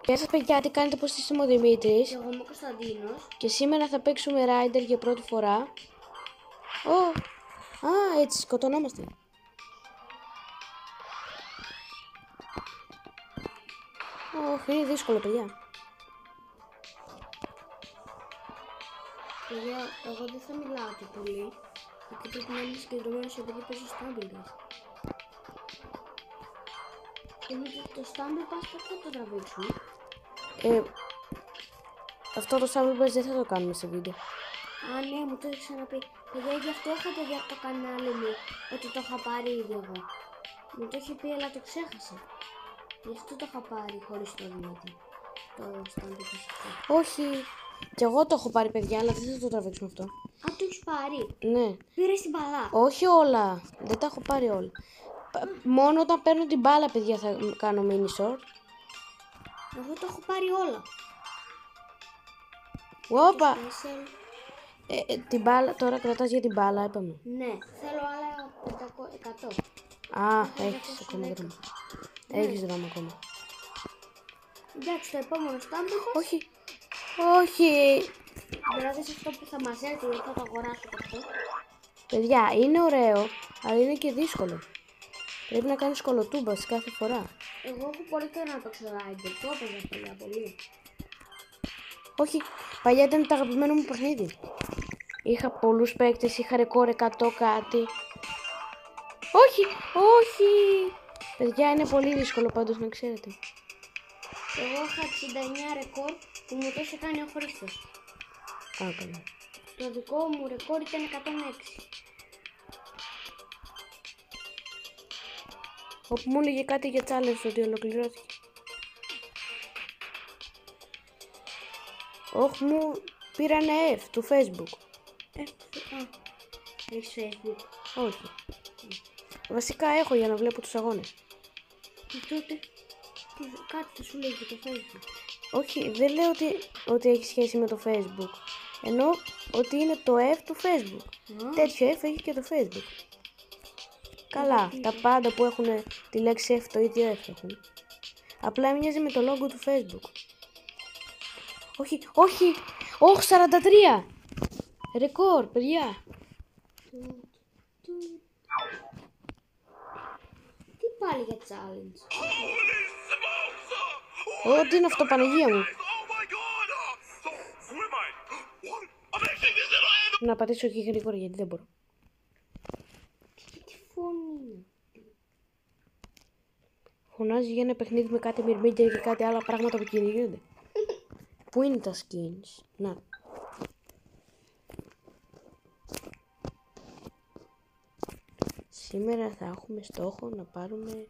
Γεια σας παιδιά, τι κάνετε, πώς είστε? Είμαι ο Δημήτρης. Και εγώ είμαι ο Κωνσταντίνος. Και σήμερα θα παίξουμε Rider για πρώτη φορά. Έτσι σκοτωνόμαστε. Είναι δύσκολο παιδιά. Παιδιά, εγώ δεν θα μιλάω και πολύ, γιατί πρέπει να είμαι συγκεντρωμένος επειδή παίζω Stumble Guys. Το Stumble Pass πώς θα το τραβήξουμε? Αυτό το Stumble Pass δεν θα το κάνουμε σε βίντεο. Ναι, μου το έχει ξαναπεί. Παιδιά, γι' αυτό είχατε δει από το κανάλι μου ότι το είχα πάρει ήδη εγώ. Μου το είχε πει, αλλά το ξέχασα. Γι' αυτό το είχα πάρει χωρίς το Δημήτρη. Το Stumble Pass αυτό. Όχι, κι εγώ το έχω πάρει παιδιά, αλλά δεν θα το τραβήξουμε αυτό. Το έχεις πάρει? Ναι. Πήρες την μπαλά? Όχι όλα, δεν τα έχω πάρει όλα. Μόνο όταν παίρνω την μπάλα παιδιά θα κάνω mini short. Εγώ το έχω πάρει όλα. Όπα! Την μπάλα, τώρα κρατάς για την μπάλα, είπαμε. Ναι, θέλω άλλα 100. Έχεις ακόμα δρόμο. Έχεις δρόμο ακόμα. Εντάξει, το επόμενο Stumble Pass. Όχι. Δηλαδή σε αυτό που θα μας έρθει, δεν θα το αγοράσω και αυτό. Παιδιά, είναι ωραίο, αλλά είναι και δύσκολο. Πρέπει να κάνεις κολοτούμπας κάθε φορά. Εγώ έχω πολύ καιρό να παίξω Rider. Το έπαιζα πολύ. Όχι, παλιά ήταν το αγαπημένο μου παιχνίδι. Είχα πολλούς παίκτες, είχα ρεκόρ 100 κάτι. Όχι. Παιδιά, είναι πολύ δύσκολο πάντως να ξέρετε. Εγώ είχα 69 ρεκόρ που μου το είχε κάνει ο Χρήστος. Καλά. Το δικό μου ρεκόρ ήταν 106. Όπου μου έλεγε κάτι για challenge ότι ολοκληρώθηκε. Μου πήρανε F του Facebook. Έχεις Facebook? Όχι. Βασικά έχω για να βλέπω τους αγώνες. Τότε κάτι θα σου λέει για το Facebook. Όχι, δεν λέω ότι έχει σχέση με το Facebook. Εννοώ ότι είναι το F του Facebook. Τέτοιο F έχει και το Facebook. Καλά, τα πάντα που έχουν τη λέξη F το ίδιο F έχουν. Απλά μοιάζει με το logo του Facebook. Όχι, 43! Ρεκόρ, παιδιά. Τι πάλι για challenge? Τι είναι αυτό, Παναγία μου. Να πατήσω και γρήγορα γιατί δεν μπορώ. Τι φωνή? Φωνάζει για ένα παιχνίδι με κάτι μυρμήγκια και κάτι άλλα πράγματα που κυνηγούνται. Πού είναι τα skins? Να. Σήμερα θα έχουμε στόχο να πάρουμε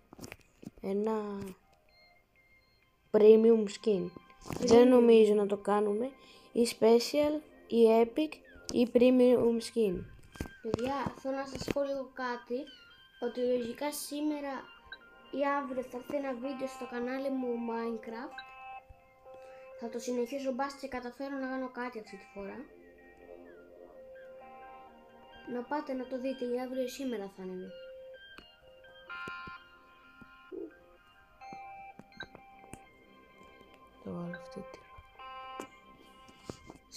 ένα premium skin. Δεν νομίζω να το κάνουμε ή special ή epic ή premium skin. Παιδιά, θέλω να σας πω λίγο κάτι, ότι λογικά σήμερα ή αύριο θα έρθει ένα βίντεο στο κανάλι μου Minecraft. Θα το συνεχίσω μπας και καταφέρω να κάνω κάτι αυτή τη φορά. Να πάτε να το δείτε, ή αύριο ή σήμερα θα είναι. Το βάλω αυτή τη.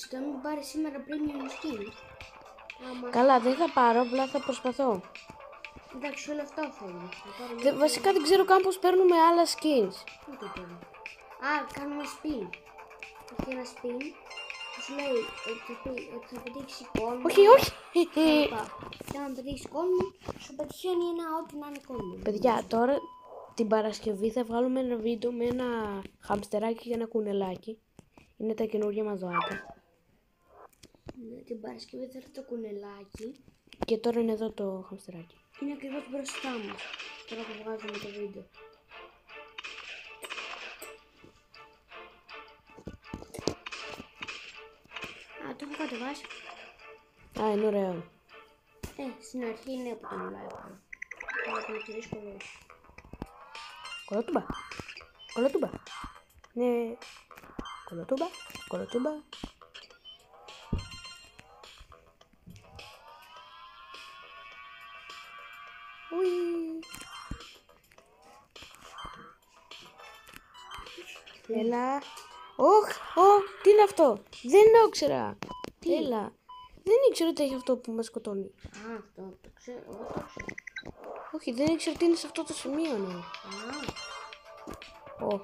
Ska μην πάρει σήμερα premium skin. Καλά, δεν θα πάρω, απλά θα προσπαθώ. Εντάξει, όλα αυτά θέλω. Βασικά δεν ξέρω καν πώς παίρνουμε άλλα skins. Πού το παίρνω? Κάνουμε spin. Έχει ένα spin που σου λέει ότι θα πετύχεις κόσμο. Όχι. Και αν πετύχεις κόσμο, σου πετυχαίνει ένα ό,τι να είναι κόσμο. Παιδιά, τώρα την Παρασκευή θα βγάλουμε ένα βίντεο με ένα χαμστεράκι και ένα κουνελάκι. Είναι τα καινούργια μας δωάτια. Ναι, την Παρασκευή θα έρθει το κουνελάκι. Και τώρα είναι εδώ το χαμστεράκι. Είναι ακριβώς μπροστά μας. Τώρα που βγάζουμε το βίντεο. Το έχω κατεβάσει. Είναι ωραίο. Στην αρχή είναι που το μιλάω. Αλλά είναι και δύσκολο. Κολοτούμπα. Ναι. Κολοτούμπα. Ουι. Έλα. Όχ, τι είναι αυτό. Δεν το ήξερα. Έλα. Δεν ήξερα ότι έχει αυτό που μας σκοτώνει. Α, αυτό το ξέρω. Εγώ το ξέρω. Όχι, δεν ήξερα τι είναι σε αυτό το σημείο. Ναι. Α,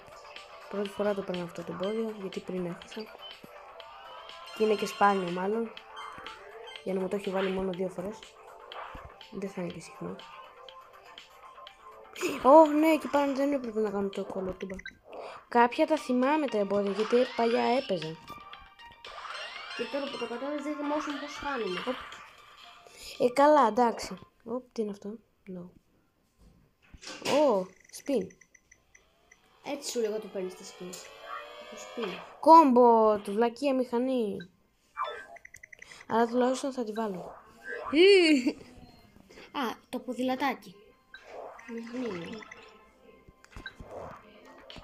Πρώτη φορά το παίρνω αυτό το εμπόδιο, γιατί πριν έχασα. Και είναι και σπάνιο μάλλον. Για να μου το έχει βάλει μόνο 2 φορές. Δεν θα είναι και συχνό. Ναι, εκεί πάνω δεν έπρεπε να κάνω το κολοτούμπα. Κάποια τα θυμάμαι τα εμπόδια, γιατί παλιά έπαιζα. και τώρα που το κατάλαβες δεν θυμόσουν πώς χάνουμε. Καλά, εντάξει. Τι είναι αυτό. No. Spin. Έτσι σου λέγω ότι παίρνεις τα skins. Το spin. Κόμπο, του βλακεία μηχανή. Αλλά τουλάχιστον θα τη βάλω. Α, το ποδηλατάκι. Μηχανή είναι.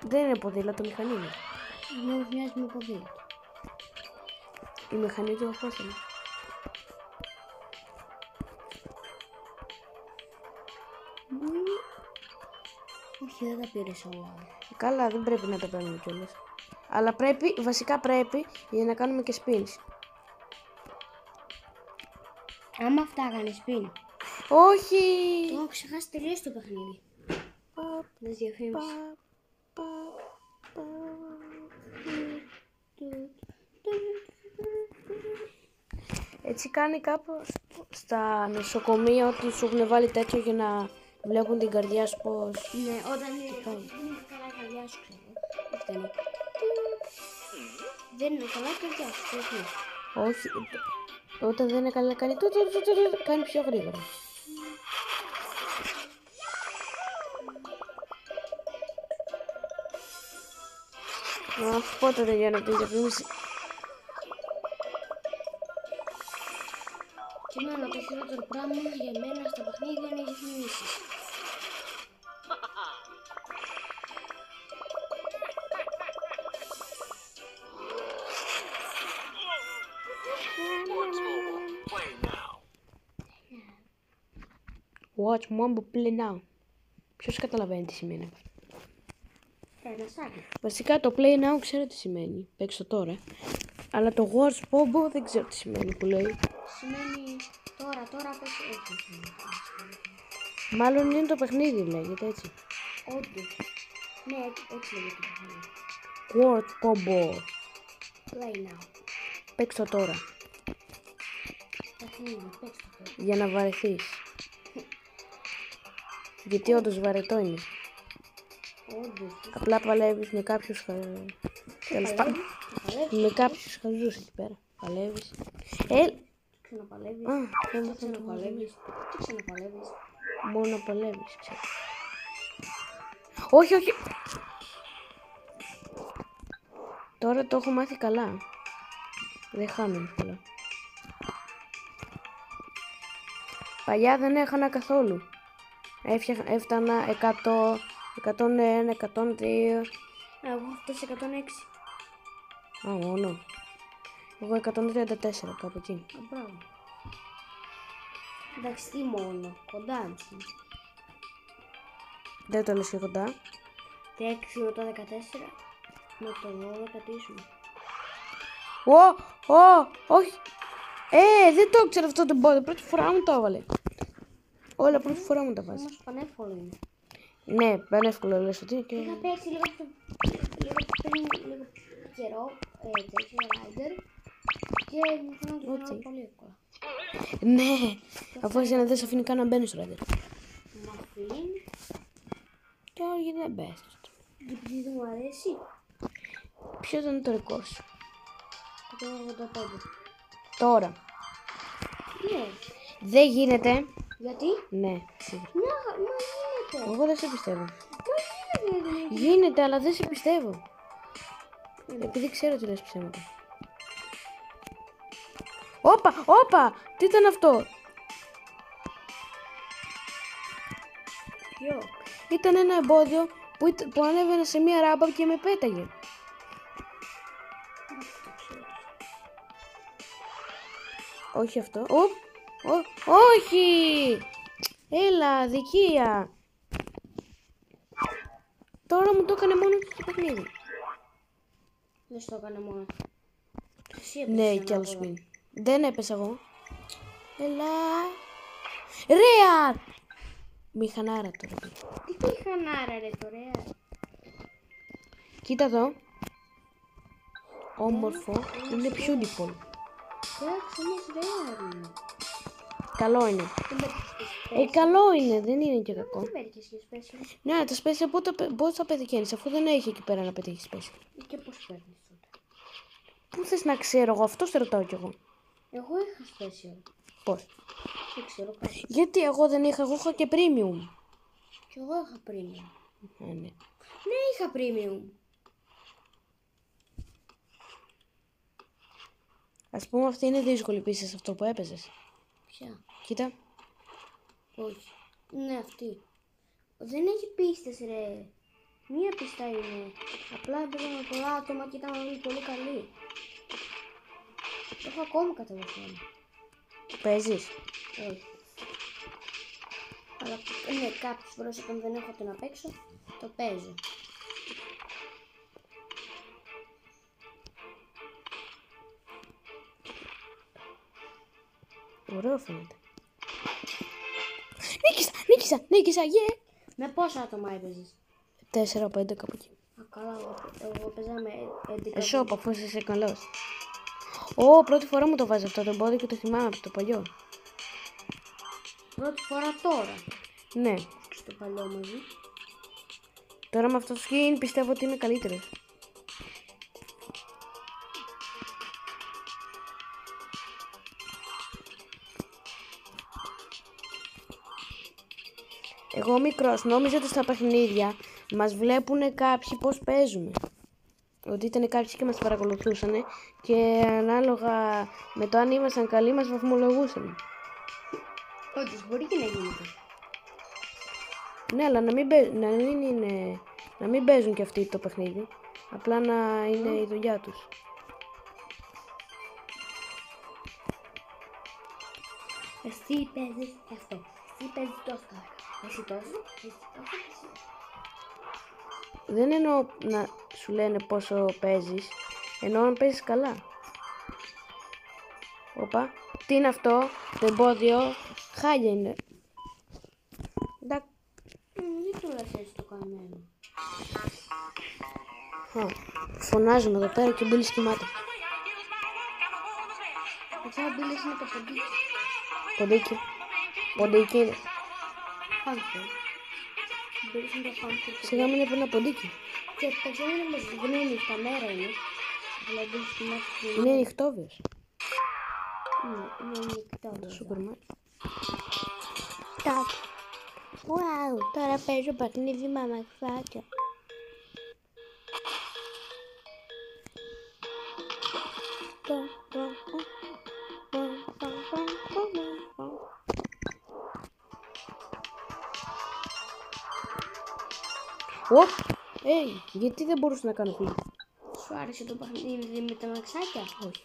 Δεν είναι ποδήλατο, μηχανή είναι. Μου μοιάζει με ποδήλατο. Η μηχανή του αχώθανε. Όχι, δεν τα πήρες όλα. Καλά, δεν πρέπει να τα παίρνουμε κιόλας. Αλλά βασικά πρέπει για να κάνουμε και spins. Άμα αυτά κάνεις spin. Όχι! Έχω ξεχάσει τελείως το παιχνίδι. Δες διαφήμιση. Έτσι κάνει κάπως στα νοσοκομεία ότι σου έχουν βάλει τέτοιο για να βλέπουν την καρδιά σου πώς... Ναι, όταν είναι καλά η καρδιά σου, ξέρω. Αυτό είναι. Δεν είναι καλά η καρδιά σου, το έχεις. Όχι, όταν δεν είναι καλά κάνει κάνει πιο γρήγορα. Πότε τελειώνει αυτή η διαφήμιση. Και εμένα το χειρότερο πράγμα για μένα στα παιχνίδια είναι οι διαφημίσεις. Watch Mobile Play Now. Ποιος καταλαβαίνει τι σημαίνει αυτό. Βασικά το Play Now ξέρω τι σημαίνει. Παίξω τώρα. Αλλά το Watch Mobile δεν ξέρω τι σημαίνει που λέει. Σημαίνει τώρα πες έτσι. Μάλλον είναι το παιχνίδι λέγεται έτσι. Όντως. Ναι, έτσι λέγεται το παιχνίδι. Watch Mobile. Play now. Παίξω τώρα. Παιχνίδι, παίξτε το. Για να βαρεθείς. Γιατί όντως βαρετό είναι. Όντως. Απλά παλεύεις με κάποιους τέλος πάντων. Με κάποιους χαζούς εκεί πέρα. Παλεύεις. Ξαναπαλεύεις. Δεν Ξαναπαλεύεις. Τι ξαναπαλεύεις. Μόνο παλεύεις, ξέρω. Όχι. Τώρα το έχω μάθει καλά. Δεν χάνω εύκολα. Παλιά δεν έχανα καθόλου. Έφτανα 100, 101, 102. Εγώ φτάσει 106. Μόνο. Εγώ 134 κάπου εκεί. Μπράβο. Εντάξει, τι μόνο. Κοντά ήμουν. Δεν το λες και κοντά. Το 6 με το 14. Με το 12 τίσουμε. Όχι. Δεν το ήξερα αυτό το πόδι. Πρώτη φορά μου το έβαλε. Όλα πρώτη φορά μου τα βάζει. Όμως πανεύκολο είναι. Ναι, πανεύκολο λες ότι και... Είχα παίξει λίγο πριν λίγο καιρό Jason Rider και μου φαίνεται πολύ εύκολα. Ναι, αφού εσένα δεν σε αφήνει καν να μπαίνεις στο Rider. Μ' αφήνει. Και όχι δεν μπαίνεις. Γιατί δεν μου αρέσει. Ποιο ήταν το δικό σου. Το 85. Τώρα. Ναι. Δεν γίνεται. Γιατί? Ναι, σίγουρα. Μα γίνεται. Εγώ δεν σε πιστεύω. Πώς γίνεται. Γίνεται, αλλά δεν σε πιστεύω. Επειδή ξέρω τι λες ψέματα. Όπα! Τι ήταν αυτό? Ποιο? Ήταν ένα εμπόδιο που ανέβαινε σε μία ράμπα και με πέταγε. Όχι αυτό. Όχι! Έλα, δικία. Τώρα μου το έκανε μόνο στο παιχνίδι. Δεν στο έκανα μόνο. Εσύ Ναι, έπεσες κι άλλο ανάποδα. spin. Δεν έπεσα εγώ. Έλα. Ρεαρ! Μηχανάρα τώρα. Τι μηχανάρα ρε το Real. Κοίτα εδώ. Όμορφο. Είναι beautiful. Εντάξει, όμως Real είναι. Καλό είναι. Δεν πέτυχες και special. Καλό είναι. Δεν είναι και κακό. Δεν πέτυχες και special. Ναι, τα special πώς θα πετυχαίνεις αφού δεν έχει εκεί πέρα να πετύχει special. Και πώς παίρνεις τότε. Πού θες να ξέρω εγώ, αυτό σε ρωτάω κι εγώ. Εγώ είχα special. Πώς. Δεν ξέρω κάτι. Γιατί εγώ δεν είχα, εγώ είχα και premium. Και εγώ είχα premium. Ναι. Ναι, είχα premium. Ας πούμε αυτή είναι δύσκολη πίστη σε αυτό που έπαιζες. Ποια. Κοίτα. Όχι. Ναι, αυτή. Δεν έχει πίστες ρε. Μία πίστα είναι. Απλά έπαιζα με πολλά άτομα και ήταν όλοι πολύ καλοί. Το έχω ακόμα κατεβασμένο. Παίζεις. Όχι. Αλλά ναι, κάποιες φορές όταν δεν έχω το να παίξω, το παίζω. Ωραίο φαίνεται. Νίκησα, yeah! Με πόσα άτομα έπαιζες. 4-5 κάπου εκεί. Α, καλά, εγώ παίζα με 11. Εσώπα, αφού είσαι καλός. Ω, πρώτη φορά μου το βάζει αυτό το εμπόδιο και το θυμάμαι από το παλιό. Πρώτη φορά τώρα. Ναι. Στο παλιό μαζί. Τώρα με αυτό το skin πιστεύω ότι είναι καλύτερος. Εγώ μικρός νόμιζα ότι στα παιχνίδια μας βλέπουν κάποιοι πώς παίζουμε. Ότι ήταν κάποιοι και μας παρακολουθούσαν και ανάλογα με το αν ήμασταν καλοί μας βαθμολογούσαν. Όντως, μπορεί και να γίνεται. Ναι, αλλά να μην παίζουν και αυτοί το παιχνίδι. Απλά να είναι η δουλειά τους. Εσύ παίζεις αυτό. Εσύ παίζεις τόσο. Εσύ τόσο. Εσύ τόσο. Δεν εννοώ να σου λένε πόσο παίζεις, εννοώ αν παίζεις καλά. Οπα, τι είναι αυτό, το εμπόδιο, χάλια είναι. Δεν το λες έτσι το καημένο. Φωνάζουμε εδώ πέρα και ο Μπίλης κοιμάται. Έτσι ο Μπίλης είναι το Ποντίκι. Ποντίκι είναι. χάμστερ. Ο Μπίλης είναι το χάμστερ. Σιγά μην έπαιρνα ποντίκι. Και τα ξένα είναι δεν είναι νύχτα, μέρα είναι. Αλλά ο Μπίλης κοιμάται. Είναι νυχτόβιος. Είναι νύχτα. Το σούπερ μάρκετ. Stop. Wow, τώρα παίζω παιχνίδι με αμαξάκια. Οπ! Γιατί δεν μπορούσα να κάνω κλικ. Σου άρεσε το παιχνίδι με τα αμαξάκια? Όχι.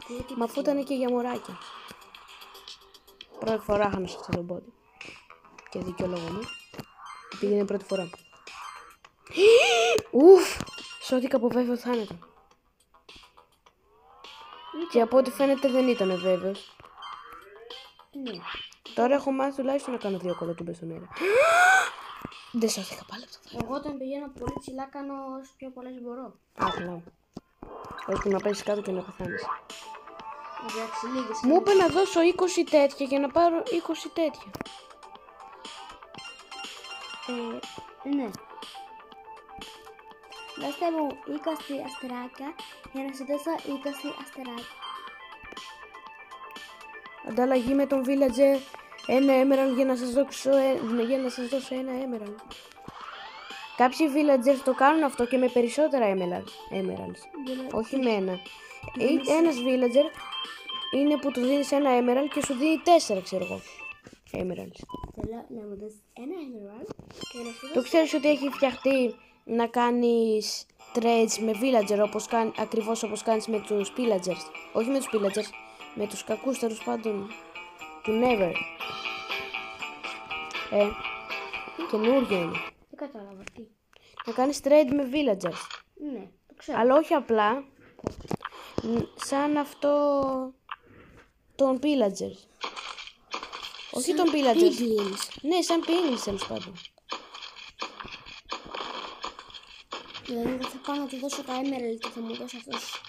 Γιατί Μα αφού ήταν και για μωράκια. Πρώτη φορά χάνω σε αυτό το πόδι. Και δικαιολόγω μου. Επειδή είναι πρώτη φορά. Ουφ! Σώθηκα από βέβαιο θάνατο. Και από ό,τι φαίνεται δεν ήταν βέβαιος. Ναι. Τώρα έχω μάθει τουλάχιστον να κάνω 2 κολοτούμπες στον αέρα. Δεν σώθηκα πάλι από το θάνατο. Εγώ όταν πηγαίνω πολύ ψηλά κάνω όσο πιο πολλές μπορώ. Άχλα. Όχι να πέσεις κάτω και να πεθάνεις. Εντάξει, λίγες. Μου είπε να δώσω 20 τέτοια για να πάρω 20 τέτοια. Ναι. Δώστε μου 20 αστεράκια για να σου δώσω 20 αστεράκια. Ανταλλαγή με τον villager ένα emerald για να σας δώσω ένα emerald. Κάποιοι villagers το κάνουν αυτό και με περισσότερα emeralds. Όχι με ένα. Ένας villager είναι που του δίνεις ένα emerald και σου δίνει 4, ξέρω εγώ. Emeralds. Θέλω να μου δώσεις ένα emerald και να σου Το δώσω... ξέρεις ότι έχει φτιαχτεί να κάνεις trades με villager ακριβώς όπως κάνεις με τους pillagers. Όχι με τους pillagers, με τους κακούς τέλος πάντων του Never. Καινούργιο είναι. Δεν κατάλαβα τι. Να κάνεις trade με villagers. Ναι, το ξέρω. Αλλά όχι απλά. Σαν αυτό των pillagers. Όχι των pillagers. Piglins. Ναι, σαν piglins τέλος πάντων. Δηλαδή εγώ θα πάω να του δώσω τα emerald και θα μου δώσει αυτός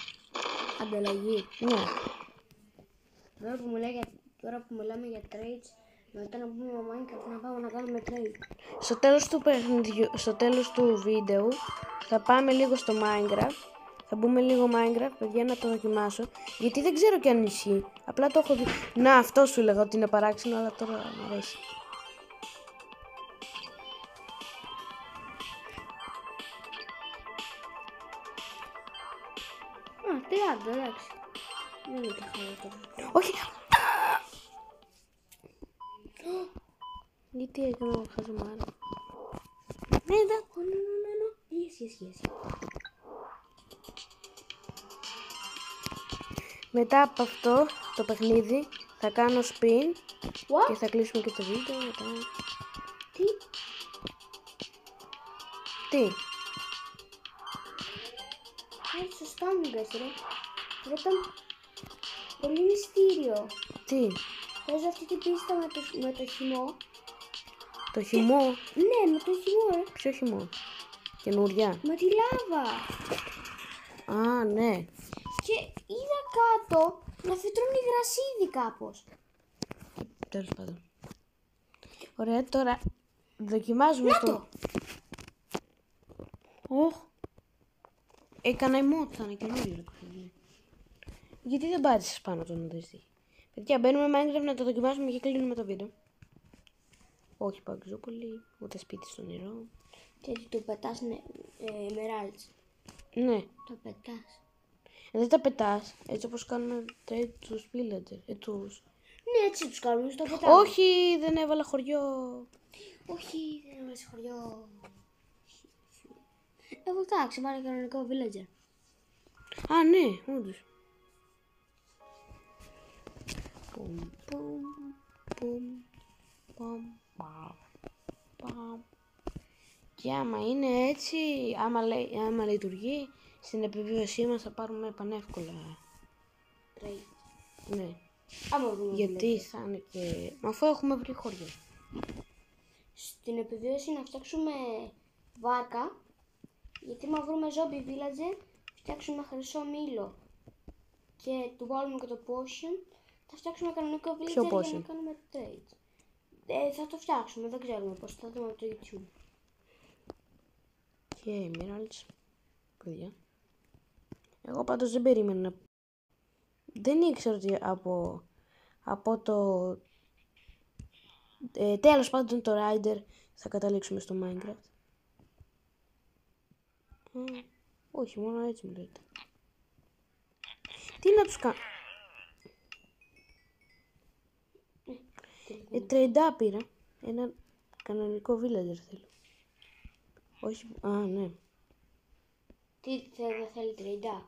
ανταλλαγή. Ναι. Τώρα που μιλάμε για trades, μετά να πούμε με Minecraft να πάμε να κάνουμε trade. Στο τέλος του βίντεο θα πάμε λίγο στο Minecraft. Θα μπούμε λίγο Minecraft, παιδιά, να το δοκιμάσω. Γιατί δεν ξέρω και αν ισχύει. Απλά το έχω δει. Να, αυτό σου λέγα ότι είναι παράξενο, αλλά τώρα μου αρέσει. Α, 30, εντάξει. Δεν είναι και χάρη τώρα. Όχι! Γιατί έκανα εγώ χαζομάρα. Ναι, εντάξει, ναι. Yes. Μετά από αυτό το παιχνίδι θα κάνω spin What? και θα κλείσουμε και το βίντεο μετά. Τι? Σωστά μου πες ρε. Ρε ήταν πολύ μυστήριο. Τι? Παίζω αυτή την πίστα με το χυμό. Το χυμό? Ναι, με το χυμό ρε. Ποιο χυμό? Καινούρια? Με τη λάβα. Α, ναι. Και είδα κάτω να φυτρώνει γρασίδι κάπως. Τέλος πάντων. Ωραία, τώρα δοκιμάζουμε Να στο... το! Οχ. Έκανα emote, θα είναι καινούριο ρε παιχνίδι. Γιατί δεν πάτησες πάνω το να δεις τι. Παιδιά, μπαίνουμε Minecraft να το δοκιμάσουμε και κλείνουμε το βίντεο. Όχι παγκζούπολη, ούτε σπίτι στο νερό. Και έτσι το πετάς emeralds. Ναι. Το πετάς. Δεν τα πετάς, έτσι όπως κάνουμε trade τους villagers. Τους... Ναι, έτσι τους κάνουμε, στο πετάμε. Όχι, δεν έβαλα χωριό. Όχι, δεν έβαλε χωριό. Εγώ εντάξει, βάλε κανονικό villager. Α, ναι, όντως. Πουμ, πουμ, πουμ, πουμ, παμ. Και άμα είναι έτσι, άμα λειτουργεί, στην επιβίωσή μας θα πάρουμε πανεύκολα. Trade. Ναι. Άμα βρούμε Γιατί villager. θα είναι και... Μα αφού έχουμε βρει χωριό. Στην επιβίωση να φτιάξουμε βάρκα. Γιατί άμα βρούμε zombie villager, φτιάξουμε χρυσό μήλο. Και του βάλουμε και το potion. Θα φτιάξουμε κανονικό villager Ποιο για potion? να κάνουμε trade. Θα το φτιάξουμε, δεν ξέρουμε πώς, θα δούμε από το YouTube. Και emeralds. Παιδιά. Εγώ πάντως δεν περίμενα. Δεν ήξερα ότι από το τέλος πάντων το Rider θα καταλήξουμε στο Minecraft. Όχι, μόνο έτσι μου λέτε. Τι να τους κάνω. Τρέιντα πήρα. Ένα κανονικό villager θέλω. Όχι, ναι. Τι δεν θέλει trade.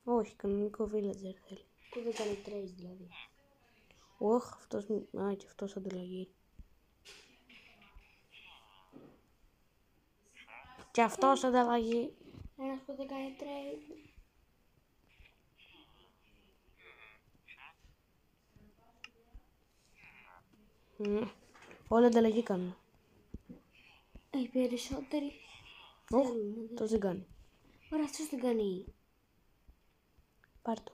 Όχι, κανονικό villager θέλω. Που δεν κάνει trade δηλαδή. Όχ, αυτός, και αυτός ανταλλαγή. Και αυτός ανταλλαγή. Ένας που δεν κάνει trade. Όλα ανταλλαγή κάνουν. Οι περισσότεροι Όχ, θέλουν. αυτός δεν κάνει. Ωραία, αυτός δεν κάνει. Πάρ' το.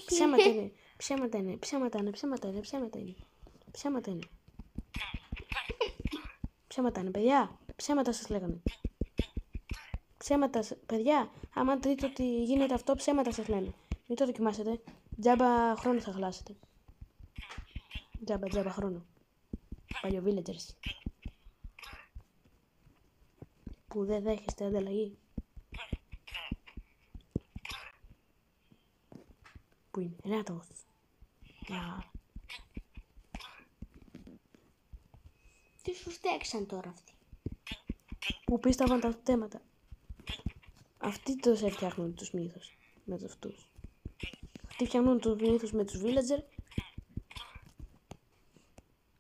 Ψέματα είναι. Ψέματα είναι. Ψέματα είναι. Ψέματα είναι. Ψέματα είναι. Ψέματα είναι. Ψέματα είναι, παιδιά. Ψέματα σας λέγανε. Ψέματα, παιδιά. Άμα δείτε ότι γίνεται αυτό, ψέματα σας λένε. Μην το δοκιμάσετε. Τζάμπα χρόνο θα χαλάσετε. Τζάμπα χρόνο. Παλιό villagers. Που δεν δέχεστε ανταλλαγή. Πού είναι, ελάττος. Τι σου στέξαν τώρα αυτοί. Που πίστευαν τα θέματα. Αυτοί τους φτιάχνουν τους μύθους με αυτούς. Αυτοί φτιάχνουν τους μύθους με τους villager.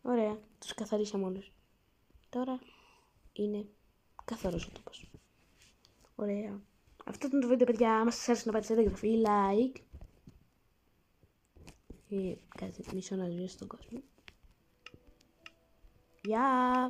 Ωραία, τους καθαρίσαμε όλους. Τώρα είναι καθαρός ο τόπος. Ωραία. Αυτό ήταν το βίντεο, παιδιά. Αν σας άρεσε να πατήσετε εγγραφή, like. Κάτσε μισό να σβήσω τον κόσμο. Γεια!